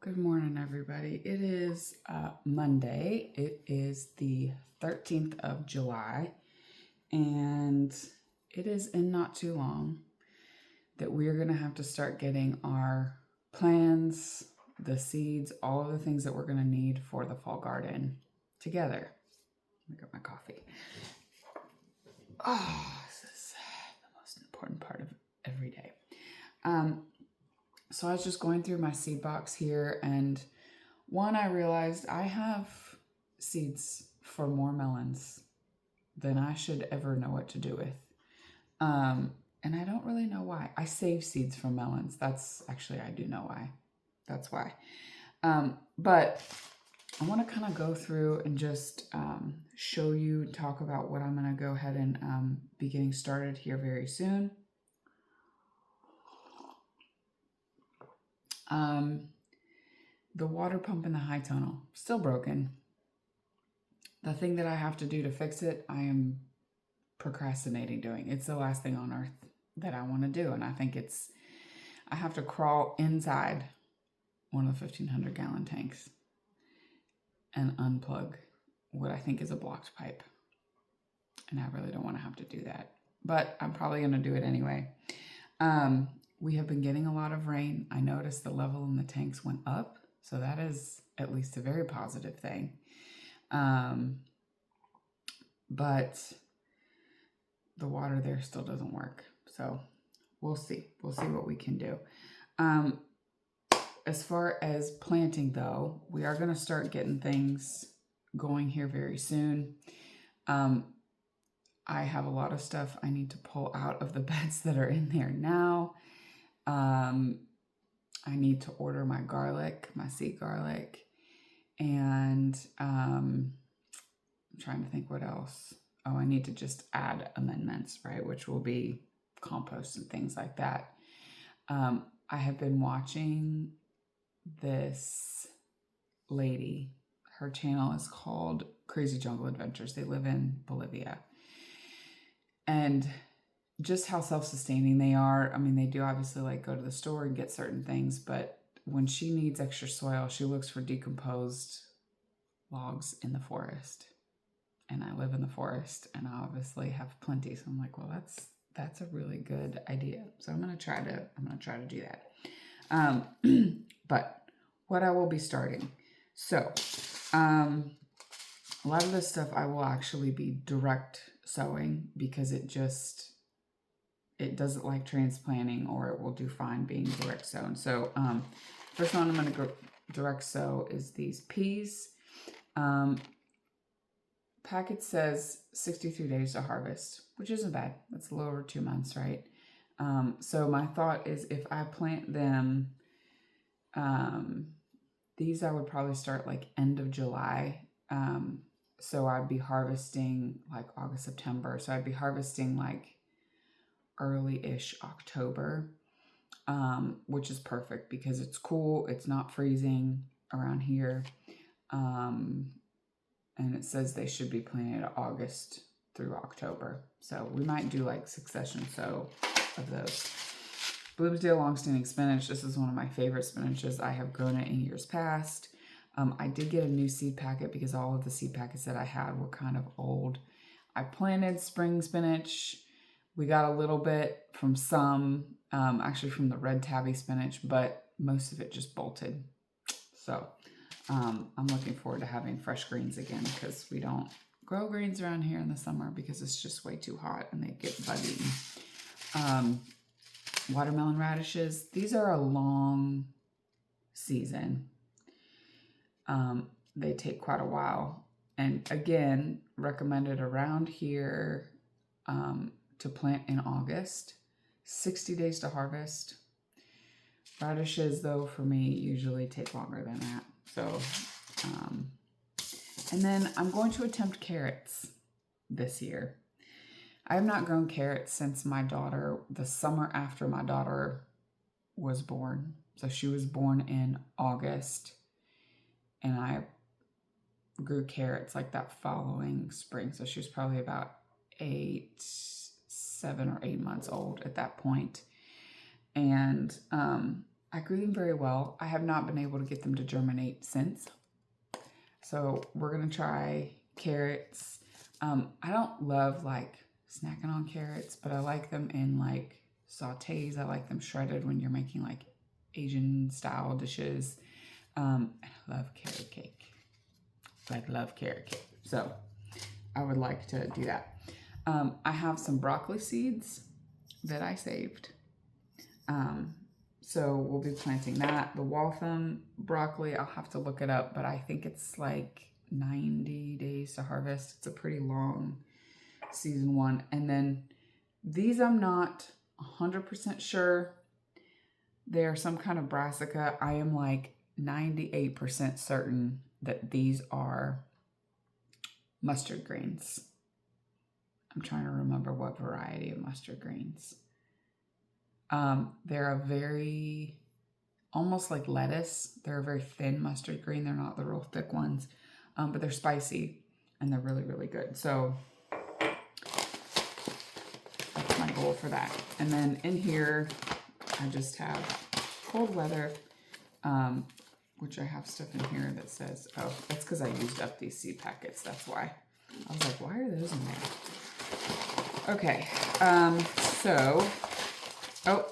Good morning, everybody. It is Monday. It is the 13th of July, and it is in not too long that we're going to have to start getting our plans, the seeds, all of the things that we're going to need for the fall garden together. Let me get my coffee. Oh, this is the most important part of every day. So I was just going through my seed box here, and I realized I have seeds for more melons than I should ever know what to do with. And I don't really know why. I save seeds for melons. I do know why. That's why. But I want to kind of go through and just show you, talk about what I'm going to go ahead and be getting started here very soon. The water pump in the high tunnel, still broken. The thing that I have to do to fix it, I am procrastinating doing. It's the last thing on earth that I want to do. And I think I have to crawl inside one of the 1,500 gallon tanks and unplug what I think is a blocked pipe. And I really don't want to have to do that, but I'm probably going to do it anyway. We have been getting a lot of rain. I noticed the level in the tanks went up. So that is at least a very positive thing. But the water there still doesn't work. So we'll see. We'll see what we can do. As far as planting, though, we are going to start getting things going here very soon. I have a lot of stuff I need to pull out of the beds that are in there now. I need to order my garlic, my seed garlic, and I'm trying to think what else. Oh, I need to just add amendments, right? Which will be compost and things like that. I have been watching this lady. Her channel is called Crazy Jungle Adventures. They live in Bolivia. And just how self-sustaining they are. I mean, they do obviously like go to the store and get certain things, but when she needs extra soil, she looks for decomposed logs in the forest. And I live in the forest and I obviously have plenty. So I'm like, well, that's a really good idea. So I'm going to try to do that. But what I will be starting. So, a lot of this stuff I will actually be direct sowing because it doesn't like transplanting, or it will do fine being direct sown. So first one I'm going to go direct sow is these peas. Packet says 63 days to harvest, which isn't bad. That's a little over 2 months, right? So my thought is if I plant them, these I would probably start like end of July. So I'd be harvesting like August, September. So I'd be harvesting like early-ish October, which is perfect because it's cool. It's not freezing around here. And it says they should be planted August through October. So we might do like succession sow of those. Bloomsdale longstanding spinach. This is one of my favorite spinaches. I have grown it in years past. I did get a new seed packet because all of the seed packets that I had were kind of old. I planted spring spinach. We got a little bit from some, actually from the red tabby spinach, but most of it just bolted. So I'm looking forward to having fresh greens again because we don't grow greens around here in the summer because it's just way too hot and they get buggy. Watermelon radishes. These are a long season. They take quite a while. And again, recommended around here to plant in August. 60 days to harvest. Radishes, though, for me, usually take longer than that. So, and then I'm going to attempt carrots this year. I have not grown carrots since the summer after my daughter was born. So she was born in August, and I grew carrots like that following spring. So she was probably about 7 or 8 months old at that point. And I grew them very well. I have not been able to get them to germinate since. So we're gonna try carrots. I don't love like snacking on carrots, but I like them in like sautés. I like them shredded when you're making like Asian style dishes. And I love carrot cake. Like love carrot cake. So I would like to do that. I have some broccoli seeds that I saved. So we'll be planting that. The Waltham broccoli, I'll have to look it up, but I think it's like 90 days to harvest. It's a pretty long season one. And then these I'm not 100% sure. They're some kind of brassica. I am like 98% certain that these are mustard greens. I'm trying to remember what variety of mustard greens. They're a very, almost like lettuce. They're a very thin mustard green. They're not the real thick ones, but they're spicy and they're really, really good. So that's my goal for that. And then in here, I just have cold weather, which I have stuff in here that says, oh, that's because I used up these seed packets. That's why. I was like, why are those in there? Okay, so, oh,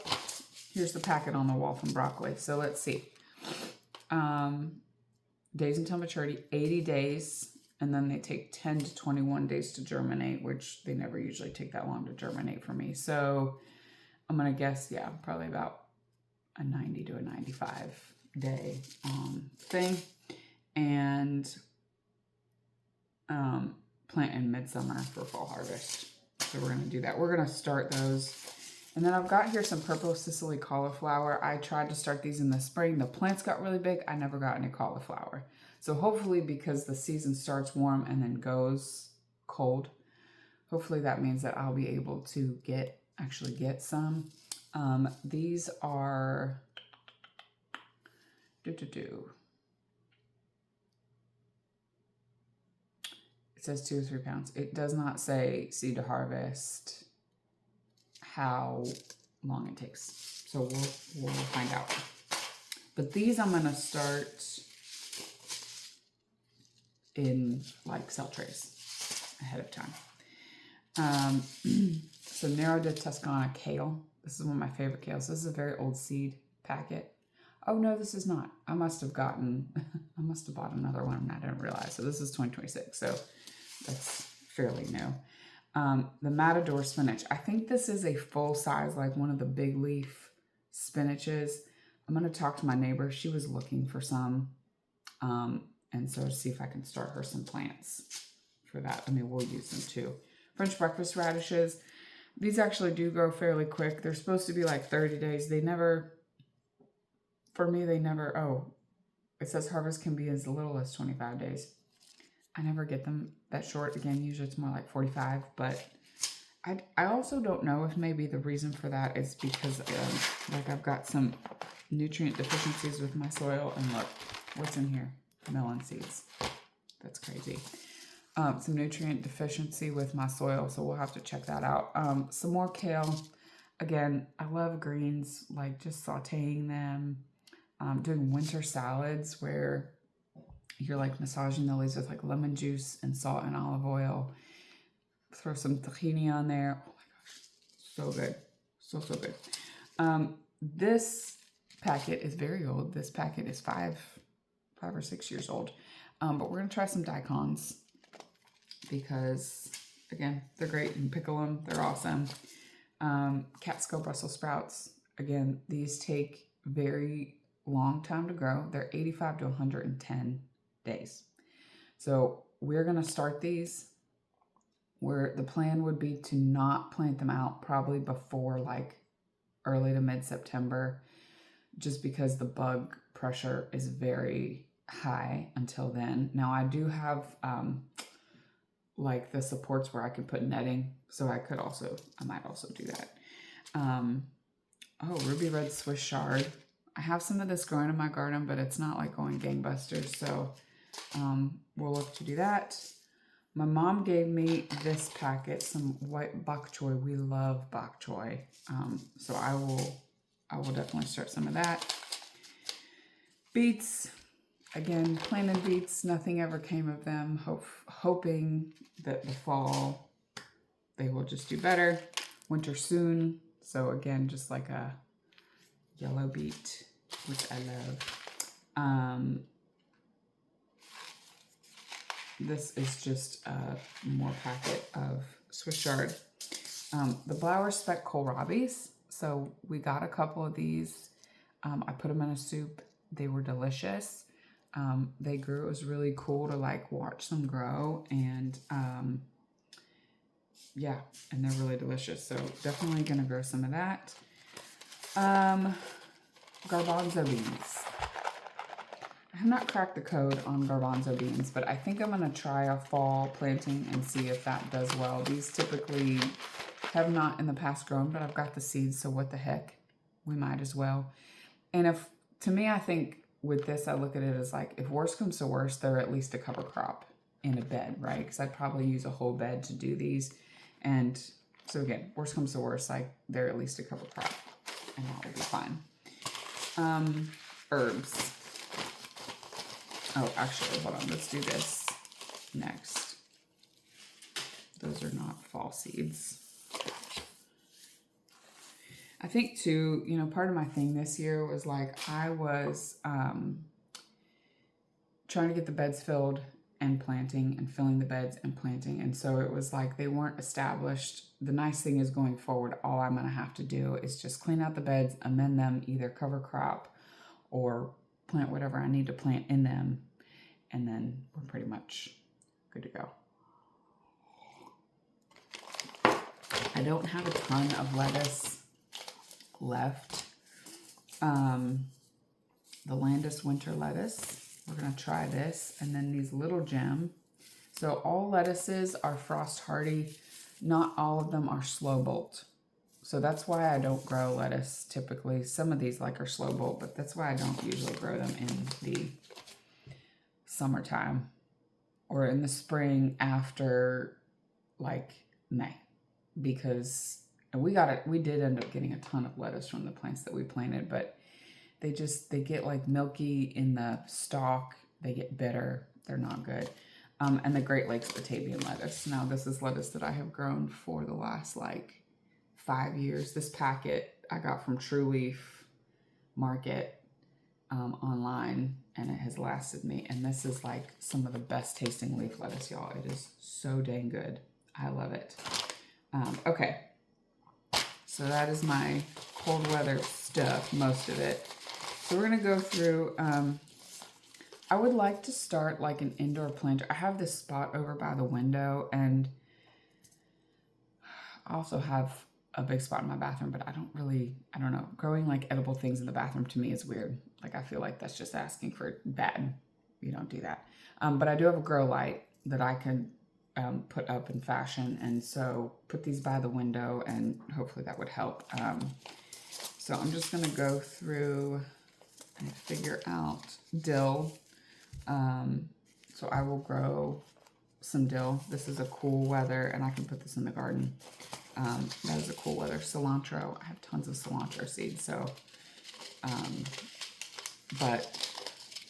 here's the packet on the Waltham broccoli. So let's see. Days until maturity, 80 days. And then they take 10 to 21 days to germinate, which they never usually take that long to germinate for me. So I'm going to guess, yeah, probably about a 90 to a 95 day thing. And plant in midsummer for fall harvest. So we're going to do that. We're going to start those. And then I've got here some purple Sicily cauliflower. I tried to start these in the spring. The plants got really big. I never got any cauliflower. So hopefully, because the season starts warm and then goes cold, hopefully that means that I'll be able to actually get some. These are It says 2 or 3 pounds. It does not say seed to harvest how long it takes. So we'll find out. But these I'm gonna start in like cell trays ahead of time. So Nero de Toscana kale. This is one of my favorite kales. This is a very old seed packet. Oh no, this is not. I must have bought another one and I didn't realize. So this is 2026. So that's fairly new. The Matador spinach. I think this is a full size, like one of the big leaf spinaches. I'm going to talk to my neighbor. She was looking for some. And so see if I can start her some plants for that. I mean, we'll use them too. French breakfast radishes. These actually do grow fairly quick. They're supposed to be like 30 days. They never, oh, it says harvest can be as little as 25 days. I never get them that short. Again, usually it's more like 45, but I also don't know if maybe the reason for that is because like I've got some nutrient deficiencies with my soil. And look, what's in here? Melon seeds. That's crazy. Some nutrient deficiency with my soil, so we'll have to check that out. Some more kale. Again, I love greens, like just sauteing them. Doing winter salads where you're like massaging the leaves with like lemon juice and salt and olive oil. Throw some tahini on there. Oh my gosh, so good. So good. This packet is very old. This packet is 5 or 6 years old. But we're going to try some daikons because, again, they're great. You can pickle them. They're awesome. Catskill Brussels sprouts. Again, these take very long time to grow. They're 85 to 110 days. So we're going to start these where the plan would be to not plant them out probably before like early to mid-September, just because the bug pressure is very high until then. Now I do have like the supports where I can put netting, so I might also do that. Oh, ruby red Swiss chard. I have some of this growing in my garden, but it's not like going gangbusters, so we'll look to do that. My mom gave me this packet, some white bok choy. We love bok choy, so I will definitely start some of that. Beets, again, planted beets, nothing ever came of them. Hoping that the fall they will just do better. Winter soon. So again, just like a yellow beet, which I love. This is just a more packet of Swiss chard. The Blower Speck kohlrabies. So we got a couple of these. I put them in a soup. They were delicious. They grew. It was really cool to like watch them grow, and yeah, and they're really delicious. So definitely gonna grow some of that. Garbanzo beans. I have not cracked the code on garbanzo beans, but I think I'm gonna try a fall planting and see if that does well. These typically have not in the past grown, but I've got the seeds, so what the heck, we might as well. And if, to me, I think with this, I look at it as like, if worse comes to worse, they're at least a cover crop in a bed, right? Because I'd probably use a whole bed to do these. And so again, worst comes to worst, like they're at least a cover crop, and that will be fine. Herbs. Oh, actually, hold on, let's do this next. Those are not fall seeds. I think too, you know, part of my thing this year was like, I was trying to get the beds filled and planting and filling the beds and planting. And so it was like they weren't established. The nice thing is going forward, all I'm going to have to do is just clean out the beds, amend them, either cover crop or plant whatever I need to plant in them. And then we're pretty much good to go. I don't have a ton of lettuce left. The Landis winter lettuce. We're going to try this. And then these Little Gem. So all lettuces are frost hardy. Not all of them are slow bolt. So that's why I don't grow lettuce typically. Some of these like are slow bolt, but that's why I don't usually grow them in the summertime or in the spring after like May, because we did end up getting a ton of lettuce from the plants that we planted, but they get like milky in the stalk. They get bitter. They're not good. And the Great Lakes Batavian lettuce. Now this is lettuce that I have grown for the last like 5 years. This packet I got from True Leaf Market online, and it has lasted me. And this is like some of the best tasting leaf lettuce, y'all. It is so dang good. I love it. Okay, so that is my cold weather stuff, most of it. So we're gonna go through, I would like to start like an indoor planter. I have this spot over by the window, and I also have a big spot in my bathroom, but I don't know. Growing like edible things in the bathroom to me is weird. Like I feel like that's just asking for bad. You don't do that. But I do have a grow light that I can put up in fashion, and so put these by the window, and hopefully that would help. So I'm just gonna go through and figure out dill. So I will grow some dill. This is a cool weather, and I can put this in the garden. That is a cool weather. Cilantro. I have tons of cilantro seeds, so but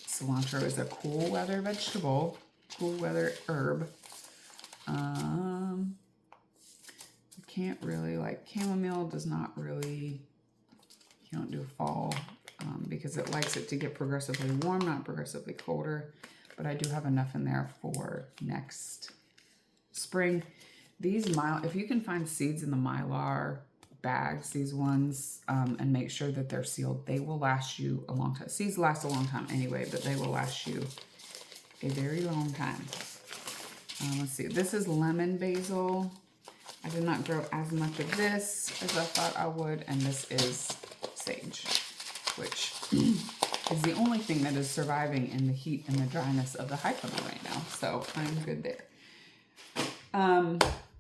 cilantro is a cool weather vegetable, cool weather herb. You can't really, like, chamomile does not really, you don't do fall because it likes it to get progressively warm, not progressively colder. But I do have enough in there for next spring. These if you can find seeds in the Mylar bags, these ones, and make sure that they're sealed, they will last you a long time. Seeds last a long time anyway, but they will last you a very long time. Let's see, this is lemon basil. I did not grow as much of this as I thought I would, and this is sage, which is the only thing that is surviving in the heat and the dryness of the high summer right now. So I'm good there.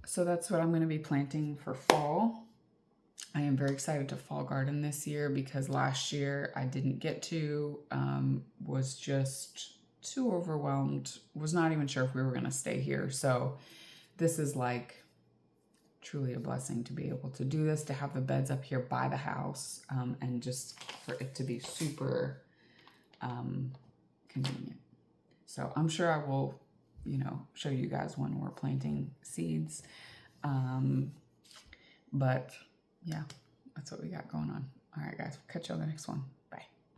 So that's what I'm going to be planting for fall. I am very excited to fall garden this year because last year I didn't get to, was just too overwhelmed, was not even sure if we were going to stay here. So this is like truly a blessing to be able to do this, to have the beds up here by the house, and just for it to be super convenient. So I'm sure I will, show you guys when we're planting seeds. But yeah, that's what we got going on. All right, guys, catch you on the next one.